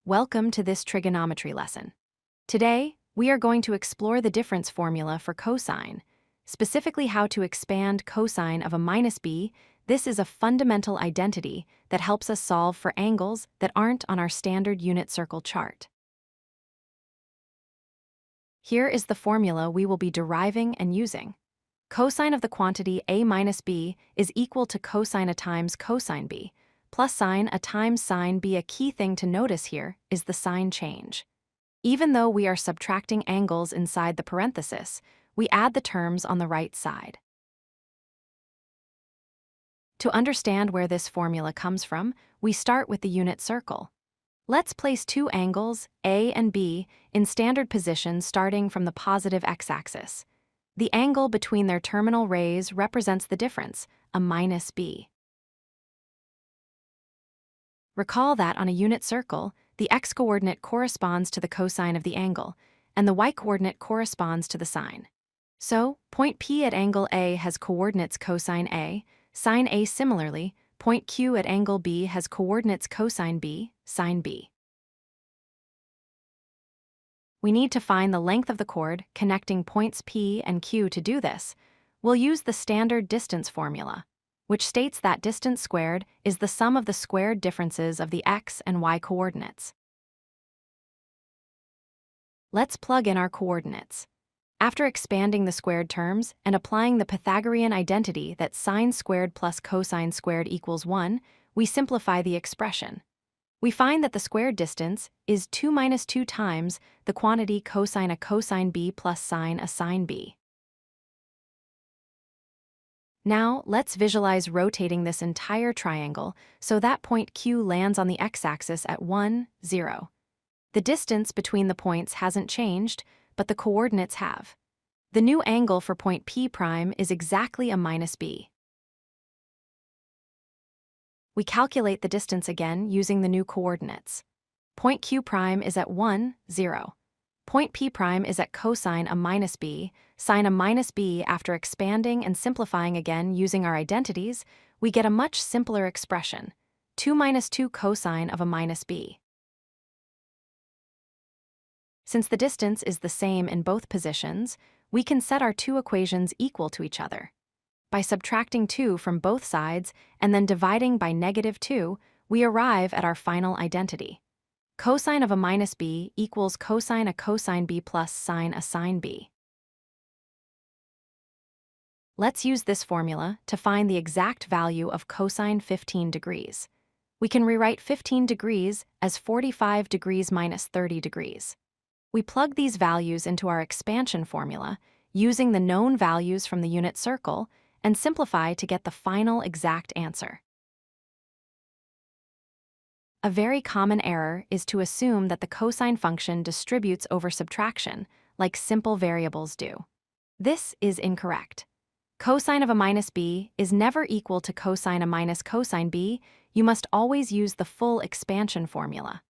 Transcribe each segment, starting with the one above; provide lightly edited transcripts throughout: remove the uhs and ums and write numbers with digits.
Welcome to this trigonometry lesson. Today, we are going to explore the difference formula for cosine, specifically how to expand cosine of a minus b. This is a fundamental identity that helps us solve for angles that aren't on our standard unit circle chart. Here is the formula we will be deriving and using. Cosine of the quantity a minus b is equal to cosine a times cosine b, plus sine a times sine b. A key thing to notice here is the sign change. Even though we are subtracting angles inside the parenthesis, we add the terms on the right side. To understand where this formula comes from, we start with the unit circle. Let's place two angles, A and B, in standard positions starting from the positive x-axis. The angle between their terminal rays represents the difference, a minus b. Recall that on a unit circle, the x-coordinate corresponds to the cosine of the angle, and the y-coordinate corresponds to the sine. So, point P at angle A has coordinates cosine A, sine A. Similarly, point Q at angle B has coordinates cosine B, sine B. We need to find the length of the chord connecting points P and Q. To do this, we'll use the standard distance formula, which states that distance squared is the sum of the squared differences of the x and y coordinates. Let's plug in our coordinates. After expanding the squared terms and applying the Pythagorean identity that sine squared plus cosine squared equals 1, we simplify the expression. We find that the squared distance is 2 minus 2 times the quantity cosine a cosine b plus sine a sine b. Now, let's visualize rotating this entire triangle so that point Q lands on the x-axis at 1, 0. The distance between the points hasn't changed, but the coordinates have. The new angle for point P' is exactly a minus b. We calculate the distance again using the new coordinates. Point Q' is at 1, 0. Point P' is at cosine a minus b, sine a minus b. After expanding and simplifying again using our identities, we get a much simpler expression, 2 minus 2 cosine of a minus b. Since the distance is the same in both positions, we can set our two equations equal to each other. By subtracting 2 from both sides and then dividing by -2, we arrive at our final identity. Cosine of a minus b equals cosine a cosine b plus sine a sine b. Let's use this formula to find the exact value of cosine 15 degrees. We can rewrite 15 degrees as 45 degrees minus 30 degrees. We plug these values into our expansion formula using the known values from the unit circle and simplify to get the final exact answer. A very common error is to assume that the cosine function distributes over subtraction, like simple variables do. This is incorrect. Cosine of a minus b is never equal to cosine a minus cosine b. You must always use the full expansion formula.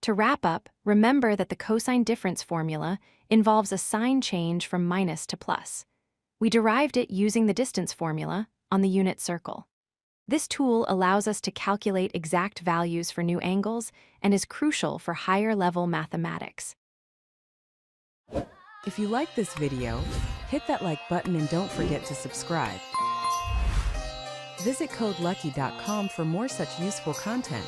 To wrap up, remember that the cosine difference formula involves a sign change from minus to plus. We derived it using the distance formula on the unit circle. This tool allows us to calculate exact values for new angles and is crucial for higher-level mathematics. If you like this video, hit that like button and don't forget to subscribe. Visit codelucky.com for more such useful content.